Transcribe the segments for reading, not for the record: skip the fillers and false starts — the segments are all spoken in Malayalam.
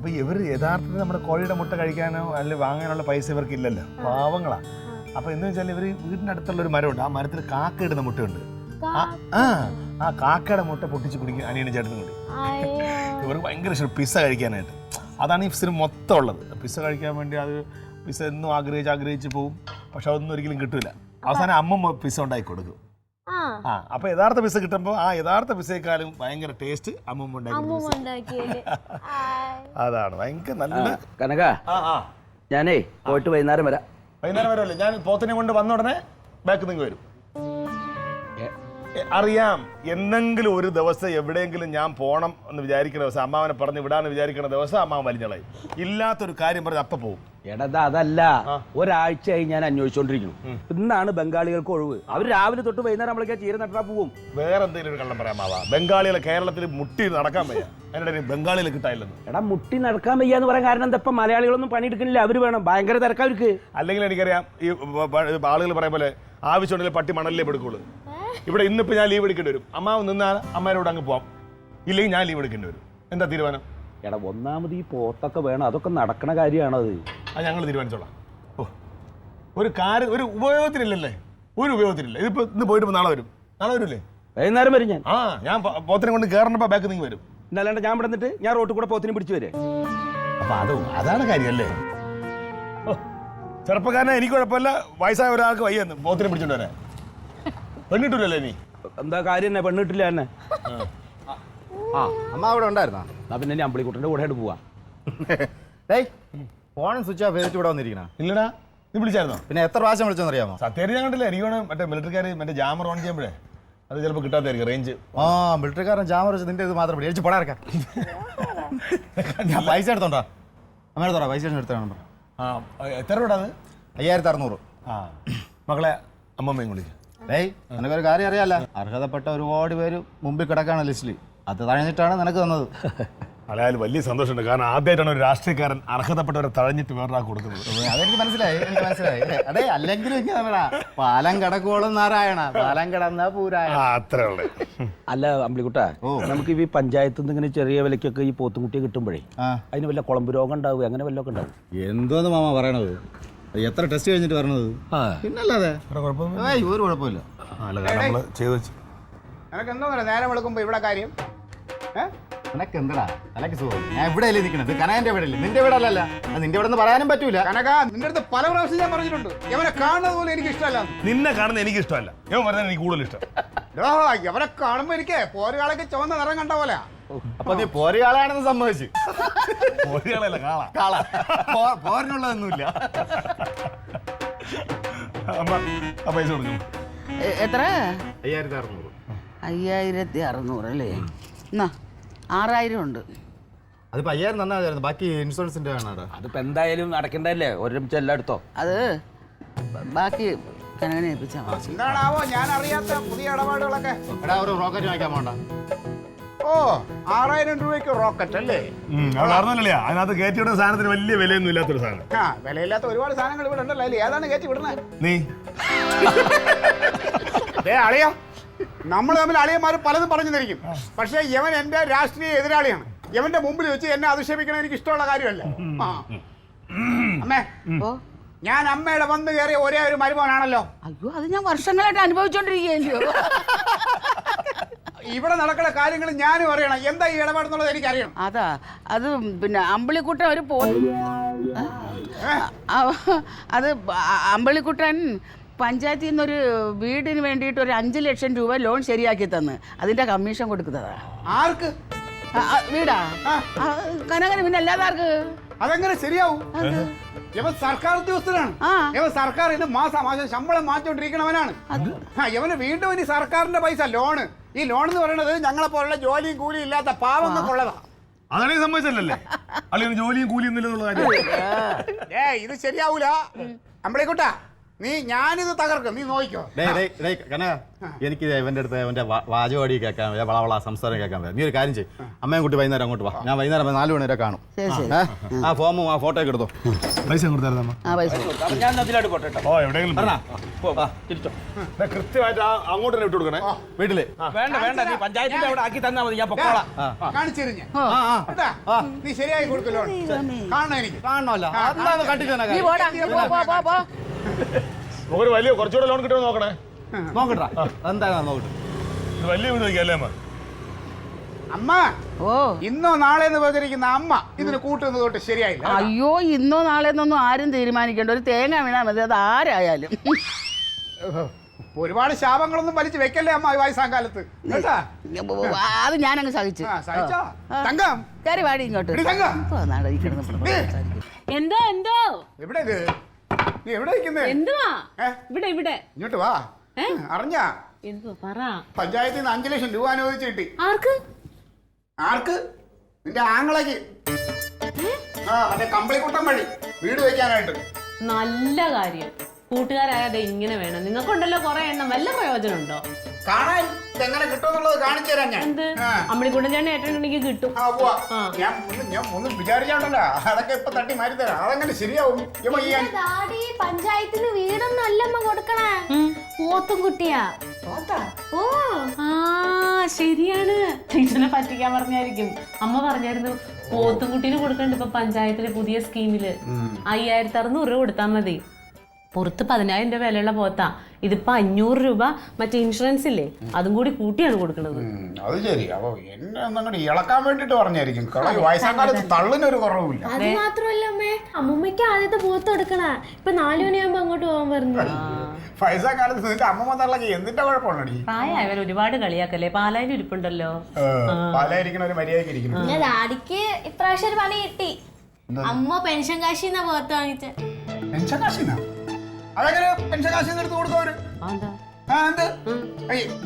അപ്പൊ ഇവർ യഥാർത്ഥത്തിൽ നമ്മുടെ കോഴിയുടെ മുട്ട കഴിക്കാനോ അല്ലെങ്കിൽ വാങ്ങാനുള്ള പൈസ ഇവർക്ക് ഇല്ലല്ലോ, പാവങ്ങളാ. അപ്പൊ എന്ന് വെച്ചാൽ ഇവര് വീടിന്റെ അടുത്തുള്ള ഒരു മരമുണ്ട്, ആ മരത്തിൽ കാക്ക ഇടുന്ന മുട്ടയുണ്ട്. ആ കാക്കയുടെ മുട്ട പൊട്ടിച്ച് കുടിക്കും അനിയനും ചേട്ടനും കൂടി. ഇവർക്ക് ഭയങ്കര ഇഷ്ടം പിസ്സ കഴിക്കാനായിട്ട്. അതാണ് ഈ ഫിസിന് മൊത്തം ഉള്ളത്. പിസ്സ കഴിക്കാൻ വേണ്ടി അത് പിസ്സ എന്നും ആഗ്രഹിച്ച് പോകും. പക്ഷെ അതൊന്നും ഒരിക്കലും കിട്ടൂല. അവസാനം അമ്മ പിസ്സ ഉണ്ടാക്കി കൊടുക്കും. അപ്പൊ യഥാർത്ഥ പിസ്സ കിട്ടുമ്പോ ആ യഥാർത്ഥ പിസ്സയെക്കാളും ഭയങ്കര ടേസ്റ്റ് അമ്മ ഉണ്ടാക്കി. അതാണ് ഭയങ്കര നല്ല. കനക, ഞാനേ പോയിട്ട് വൈകുന്നേരം വരാം. വൈകുന്നേരം വരല്ലേ? ഞാൻ പോത്തിനെ കൊണ്ട് വന്ന ഉടനെ ബാക്ക് നിങ്ങൾ വരും. അറിയാം, എന്തെങ്കിലും ഒരു ദിവസം എവിടെയെങ്കിലും ഞാൻ പോണം എന്ന് വിചാരിക്കുന്ന ദിവസം, അമ്മാവനെ പറഞ്ഞ് വിടാന്ന് വിചാരിക്കുന്ന ദിവസം അമ്മാവൻ വലിഞ്ഞളയും. ഇല്ലാത്തൊരു കാര്യം പറഞ്ഞ് അപ്പ പോവും. എടാ അതല്ല, ഒരാഴ്ചയായി ഞാൻ അന്വേഷിച്ചോണ്ടിരിക്കുന്നു. ഇന്നാണ് ബംഗാളികൾക്ക് ഒഴിവ്. അവർ രാവിലെ തൊട്ട് വൈകുന്നേരം നമ്മളൊക്കെ ചീര നട്ടാ പോവും. വേറെ എന്തെങ്കിലും ഒരു കള്ളം പറയാമാവാ? ബംഗാളികളെ കേരളത്തിൽ മുട്ടി നടക്കാൻ വയ്യ, എന്നോട് ബംഗാളികളെ കിട്ടായില്ലെന്ന്. എടാ മുട്ടി നടക്കാൻ വയ്യ എന്ന് പറയാൻ കാരണം എന്താ? ഇപ്പം മലയാളികളൊന്നും പണിയെടുക്കുന്നില്ല, അവര് വേണം. ഭയങ്കര തിരക്കാ അവർക്ക്. അല്ലെങ്കിൽ എനിക്കറിയാം, ഈ ആളുകൾ പറയാൻ പോലെ ആവശ്യമുണ്ടെങ്കിൽ പട്ടി മണലിലേ എടുക്കുള്ളൂ. ഇവിടെ ഇന്നിപ്പോ ഞാൻ ലീവ് എടുക്കേണ്ടി വരും. അമ്മാവ് നിന്നാൽ അമ്മയോട് അങ്ങ് പോവാം, ഇല്ലെങ്കിൽ ഞാൻ ലീവ് എടുക്കേണ്ടി വരും. എന്താ തീരുമാനം? എടാ ഒന്നാമത് ഈ പോത്തൊക്കെ വേണം, അതൊക്കെ നടക്കണ കാര്യമാണത്. അത് ഞങ്ങൾ തീരുമാനിച്ചോളാം. ഓ, ഒരു കാര്യം ഒരു ഉപയോഗത്തിനില്ലല്ലേ? ഒരു ഉപയോഗത്തിനില്ല. ഇതിപ്പോ ഇന്ന് പോയിട്ട് നാളെ വരും. നാളെ വരൂല്ലേ? വൈകുന്നേരം വരും ഞാൻ. ഞാൻ പോത്തിനെ കൊണ്ട് കയറണപ്പോ ബാക്ക് നിങ്ങൾ വരും. എന്നല്ലാണ്ട് ഞാൻ ഇവിടെ നിന്നിട്ട് ഞാൻ റോട്ടിൽ കൂടെ പോത്തിനെ പിടിച്ചു വരെ. അപ്പൊ അതാണ് കാര്യമല്ലേ? ഓ, ചെറുപ്പക്കാരനെ എനിക്ക് കുഴപ്പമില്ല, വയസ്സായ ഒരാൾക്ക് വയ്യെന്ന് പോത്തിനെ പിടിച്ചോണ്ട് വരാൻ. പെണ്ണിട്ടില്ലല്ലേ നീ? എന്താ കാര്യം തന്നെ, പെണ്ണിട്ടില്ല തന്നെ. അമ്മ അവിടെ ഉണ്ടായിരുന്നാ? പിന്നെ അമ്പിളിക്കുട്ടൻ്റെ കൂടെ ആയിട്ട് പോവാ. ഫോൺ സ്വിച്ച് ഓഫ് ചെയ്തിട്ട് ഇവിടെ വന്നിരിക്കണ? ഇല്ലടാ, നീ വിളിച്ചായിരുന്നോ? പിന്നെ എത്ര പ്രാവശ്യം വിളിച്ചോന്നറിയാമോ? സത്യം ഞാൻ കണ്ടില്ല. എനിക്ക് മറ്റേ മിലിറ്ററിക്കാർ മറ്റേ ജാമർ ഓൺ ചെയ്യുമ്പോഴേ അത് ചിലപ്പോൾ കിട്ടാത്തായിരിക്കും റേഞ്ച്. മിലിറ്ററിക്കാരൻ ജാമർ വെച്ച് നിന്റെ ഇത് മാത്രം എഴുതി പടാർക്കാം. ഞാൻ പൈസ എടുത്തോണ്ടാ അമ്മയുടെ തോറാ പൈസ എടുത്തോണ്ടോ? എത്ര രൂപ അത്? 5600. മക്കളെ അമ്മമ്മയും വിളിക്കും. നിനക്കൊരു കാര്യം അറിയാലോ, അർഹതപ്പെട്ട ഒരുപാട് പേര് മുമ്പിൽ കിടക്കാണ് ലിസ്റ്റിൽ. അത് തഴഞ്ഞിട്ടാണ് നിനക്ക് തന്നത്. അതായത് വലിയ സന്തോഷമുണ്ട്. കാരണം ആദ്യമായിട്ടാണ് ഒരു രാഷ്ട്രീയക്കാരൻ അർഹതപ്പെട്ടവരെ തഴഞ്ഞിട്ട് വേറൊരാൾക്ക് കൊടുക്കുന്നത്. അതെനിക്ക് മനസ്സിലായി, എനിക്ക് മനസ്സിലായി. അതെ, അല്ലെങ്കിലും ഇങ്ങനെ പാലം കടക്കോളം നാരായണ, പാലം കടന്ന പൂരായണ. അത്രേ ഉള്ളു. അല്ല അമ്പിളിക്കുട്ട, നമുക്ക് ഈ പഞ്ചായത്തിൽ നിന്ന് ഇങ്ങനെ ചെറിയ വിലക്കൊക്കെ ഈ പോത്തുംകുട്ടിയെ കിട്ടുമ്പോഴേ അതിന് വല്ല കുളമ്പ് രോഗം ഉണ്ടാവും, അങ്ങനെ വല്ലതൊക്കെ ഉണ്ടാവും? എന്തോന്ന് മാമ പറയണത്? എത്ര ടെസ്റ്റ് കഴിഞ്ഞിട്ട് പറഞ്ഞത്? പിന്നല്ലാതെ ഒരു കുഴപ്പമില്ല. എനക്ക് എന്താ നേരം വെളുക്കുമ്പോ ഇവിടെ കാര്യം? എനക്ക് എന്താ തലക്ക് സുഖം? ഞാൻ ഇവിടെ അല്ലേ നിൽക്കണത്, കനകന്റെ ഇവിടെ അല്ലേ, നിന്റെ ഇവിടെ അല്ലല്ല. നിന്റെ ഇവിടെ നിന്ന് പറയാനും പറ്റൂല. കനക, നിന്റെ അടുത്ത് പല പ്രാവശ്യം ഞാൻ പറഞ്ഞിട്ടുണ്ട്, ഇവനെ കാണുന്നത് പോലെ എനിക്ക് ഇഷ്ടമല്ല. നിന്നെ കാണുന്നത് എനിക്ക് ഇഷ്ടമല്ല, ഇവൻ പറഞ്ഞാൽ എനിക്ക് കൂടുതൽ ഇഷ്ടം. ഇവനെ കാണുമ്പോ എനിക്ക് പോരുകാളൊക്കെ ചുവന്ന നിറം കണ്ട പോലെ. അപ്പൊ നീ പോരുകാളാണെന്ന് സമ്മതിച്ചു? പോരുകാളല്ല, കാള. കാള പോരിനുള്ളതൊന്നുമില്ല. പൈസ കൊടുക്കും. എത്ര? 5600. 5600 അല്ലേ? എന്നാ 6000 ഉണ്ട്. അതിപ്പോ 5000 തന്നാ മതിയായിരുന്നു, ബാക്കി ഇൻഷുറൻസിന്റെ വേണം. അതിപ്പോ എന്തായാലും അടക്കണ്ടല്ലേ, ഒരുമിച്ച് എല്ലാം എടുത്തോ. അത് ബാക്കി കനകനെ ഏൽപ്പിച്ചാ മതി. എന്താണാവോ ഞാൻ അറിയാത്ത പുതിയ ഇടപാടുകളൊക്കെ? എടാ, ഒരു റോക്കറ്റ് വാങ്ങിക്കാൻ പോണ്ട. ഓ, 6000 രൂപയ്ക്ക് റോക്കറ്റ് അല്ലേ? അറിഞ്ഞല്ലേ, അതിനകത്ത് കയറ്റി വിടുന്ന സാധനത്തിന് വലിയ വിലയൊന്നും ഇല്ലാത്തൊരു സാധനം. വിലയില്ലാത്ത ഒരുപാട് സാധനങ്ങൾ ഇവിടെ ഉണ്ടല്ലോ. അല്ലേ, ഏതാണ് കയറ്റി വിടുന്നത്? നീ അളിയ, നമ്മൾ തമ്മിൽ അളിയന്മാർ പലതും പറഞ്ഞു തരിക്കും. പക്ഷെ യവൻ എന്റെ രാഷ്ട്രീയ എതിരാളിയാണ്. യവന്റെ മുമ്പിൽ വെച്ച് എന്നെ അധിക്ഷേപിക്കണം എനിക്ക് ഇഷ്ടമുള്ള കാര്യമല്ല. അമ്മേ, ഞാൻ അമ്മയുടെ വന്ന് കയറിയ ഒരേ ഒരു മരുമോനാണല്ലോ. അയ്യോ, അത് ഞാൻ വർഷങ്ങളായിട്ട് അനുഭവിച്ചോണ്ടിരിക്കുകയല്ലോ. ഇവിടെ നടക്കുന്ന കാര്യങ്ങൾ ഞാനും അറിയണം. എന്താ ഈ ഇടപാടെന്നുള്ളത് എനിക്കറിയണം. അതാ, അത് പിന്നെ അമ്പിളിക്കുട്ടൻ ഒരു അത് അമ്പിളിക്കുട്ടൻ പഞ്ചായത്തിൽ നിന്നൊരു വീടിന് വേണ്ടിയിട്ട് ഒരു 5 ലക്ഷം രൂപ ലോൺ ശരിയാക്കി തന്ന് അതിന്റെ കമ്മീഷൻ കൊടുക്കുന്നതാ. ആർക്ക്? വീടാ കനകന്, പിന്നെ അല്ലാതെ ആർക്ക്? അതെങ്ങനെ ശരിയാവും? ഇവൻ സർക്കാർ ഉദ്യോഗസ്ഥനാണ്. ഇവൻ സർക്കാരിന് മാസം ശമ്പളം മാറ്റിക്കൊണ്ടിരിക്കണവനാണ്. ഇവന് വീണ്ടും ഇനി സർക്കാരിന്റെ പൈസ ലോണ്. ഈ ലോൺ എന്ന് പറയുന്നത് ഞങ്ങളെ പോലുള്ള ജോലിയും കൂലിയും ഇല്ലാത്ത പാവങ്ങൾക്കുള്ളതാ. അതാണെങ്കിൽ സംഭവിച്ചല്ലേ, അല്ലെങ്കിൽ ജോലിയും കൂലിയും ഇല്ലെന്നുള്ള കാര്യം. ഇത് ശരിയാവൂല. അമ്പളിക്കുട്ട, ഞാനിത് തകർക്കും, നീ നോക്കിക്കോ. എനിക്ക് ഇവന്റെ അടുത്ത് അവന്റെ വാചകവാടി കേൾക്കാൻ വളവള സംസാരം കേൾക്കാൻ നീ ഒരു കാര്യം ചെയ്യും. അമ്മയും കുട്ടി വൈകുന്നേരം അങ്ങോട്ട് വാ. ഞാൻ വൈകുന്നേരം 4 മണി വരെ കാണും. ആ ഫോമും ആ ഫോട്ടോ ഒക്കെ എടുത്തോ. പൈസ കൊടുത്തായിരുന്നു ഞാൻ അതിലോട്ട് പോട്ടെ കേട്ടോ. ഓ എവിടെയെങ്കിലും തിരിച്ചോ. കൃത്യമായിട്ട് അങ്ങോട്ട് തന്നെ വിട്ടു കൊടുക്കണേ വീട്ടില് വേണ്ട വേണ്ട, നീ പഞ്ചായത്തിന്റെ അവിടെ ആക്കി തന്നാ മതി, ഞാൻ പൊക്കോളാം. കാണിച്ചിരുന്ന നീ ശരിയായി കൊടുക്കല്ലോ. കാണണം എനിക്ക്. കാണണമല്ലോ. കണ്ടിട്ട് നീ പോടാ, പോ, പോ. നമുക്കൊരു വലിയ കുറച്ചുകൂടെ ലോൺ കിട്ടുമോ നോക്കണേ. നോക്കട്ടാ എന്തായാലും നോക്കട്ടെ. ഇത് വലിയ വീട് വയ്ക്കല്ലേ അമ്മ? അമ്മ ഓ ഇന്നോ നാളെ എന്ന് പറഞ്ഞിരിക്കുന്ന അമ്മ ഇതിന് കൂട്ടുന്നത് തൊട്ട് ശരിയായില്ല. അയ്യോ, ഇന്നോ നാളെന്നൊന്നും ആരും തീരുമാനിക്കണ്ട. ഒരു തേങ്ങ വീണാ മതി, അത് ആരായാലും. ഒരുപാട് ശാപങ്ങളൊന്നും വലിച്ചു വെക്കല്ലേ അമ്മ ഈ വയസ്സാം കാലത്ത്. കേട്ടാ? അത് ഞാനങ്ങ് സഹിച്ചു. സഹിച്ചോ? തങ്കം കയറി വാടി ഇങ്ങോട്ട്. എടി തങ്കം. എന്തോ എന്തോ എവിടെ ഇത്? നീ എവിടെ ഇരിക്കുന്നേ? എന്തുവാ ഏ? ഇവിടെ ഇവിടെ ഇങ്ങോട്ട് വാ. അറിഞ്ഞാ എന്തുവാ പറ. പഞ്ചായത്തിൽ നിന്ന് 5 ലക്ഷം രൂപ അനുവദിച്ച് കിട്ടി. ആർക്ക്? ആർക്ക്? നിന്റെ ആങ്ങളയ്ക്ക്. മറ്റേ കമ്പിളിക്കുട്ടം വഴി വീട് വെക്കാനായിട്ട്. നല്ല കാര്യം. കൂട്ടുകാരായത് ഇങ്ങനെ വേണം. നിങ്ങൾക്കുണ്ടല്ലോ കുറെ എണ്ണം. വല്ല പ്രയോജനം ഉണ്ടോ? കാണാൻ എങ്ങനെ കിട്ടുമെന്നുള്ളത് കാണിച്ചു തരാം ഞാൻ. എന്ത് അമ്മിണിക്കുട്ടൻ ചേട്ടൻ ഏറ്റുണ്ടെങ്കിൽ കിട്ടും. ഞാൻ ഒന്നും വിചാരിച്ചാണ്ടല്ലോ, അതൊക്കെ ഇപ്പൊ തട്ടി മാറ്റി തരാം. അതെങ്ങനെ ശരിയാവും? പഞ്ചായത്തിന് വീടൊന്നല്ലമ്മ കൊടുക്കണേ, പോത്തും കുട്ടിയാ. ഓ ആ ശരിയാണ്. ടീച്ചറിനെ പറ്റിക്കാൻ പറഞ്ഞായിരിക്കും. അമ്മ പറഞ്ഞായിരുന്നു പോത്തുംകുട്ടീന് കൊടുക്കണ്ട് ഇപ്പൊ പഞ്ചായത്തിലെ പുതിയ സ്കീമില് 5600 രൂപ കൊടുത്താൽ മതി. പുറത്ത് 10000 രൂപ വിലയുള്ള പോത്താ. ഇതിപ്പോ 500 രൂപ മറ്റേ ഇൻഷുറൻസ് ഇല്ലേ, അതും കൂടി കൂട്ടിയാണ് കൊടുക്കുന്നത്. അത് ശരി. അപ്പൊ എന്നെ ഒന്നങ്ങോട്ട് ഇളക്കാൻ വേണ്ടിട്ട് പറഞ്ഞായിരിക്കും. വയസ്സാം കാലത്ത് തള്ളിനൊരു കുറവില്ല. അത് മാത്രമല്ല അമ്മേ, അമ്മൂമ്മയ്ക്ക് ആദ്യത്തെ പോത്ത് കൊടുക്കണ. ഇപ്പൊ 4 മണിയാകുമ്പോ അങ്ങോട്ട് പോകാൻ പറഞ്ഞു. വയസ്സാം കാലത്ത് നിന്റെ അമ്മമ്മ തള്ളക്ക് എന്തിന്റെ കുഴപ്പമുണ്ടടി? പ്രായമായവർ ഒരുപാട് കളിയാക്കല്ലേ. പാലായിന് ഇരിപ്പുണ്ടല്ലോ. പാലായിരിക്കണ ഒരു മര്യാദക്ക് ഇരിക്കണം. പിന്നെ ഡാഡിക്ക് ഇപ്രാവശ്യം ഒരു പണി കിട്ടി. അമ്മ പെൻഷൻ കാശിന്നാ പോത്ത് വാങ്ങിച്ച. പെൻഷൻ കാശിനാ? അതെങ്ങനെ പെൻഷൻ കാശിന്ന് എടുത്ത് കൊടുത്തവര്?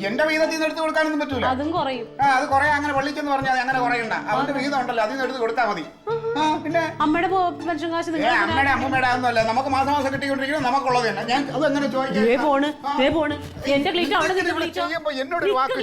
എന്റെ വീതത്തിൽ നിന്ന് എടുത്ത് കൊടുക്കാനൊന്നും പറ്റൂല. അതും കുറയും. അത് കൊറേ അങ്ങനെ പള്ളിക്കെന്ന് പറഞ്ഞാൽ അങ്ങനെ കുറയണ്ട. അവന്റെ വീതം ഉണ്ടല്ലോ, അതിൽ നിന്ന് എടുത്ത് കൊടുത്താൽ മതി. പിന്നെ അമ്മയുടെ പെൻഷൻ കാശ് അമ്മയുടെ അമ്മൂമ്മയുടെ ഒന്നുമല്ല, നമുക്ക് മാസം മാസം കിട്ടിക്കൊണ്ടിരിക്കുന്നത് നമുക്കുള്ളത് തന്നെ. ഞാൻ അത് എങ്ങനെ ചോദിക്കാം? പോണ് എന്റെ ക്ലീറ്റ് അവിടെ നിന്ന് വിളിച്ചോ. എന്നോട് ഒരു വാക്ക്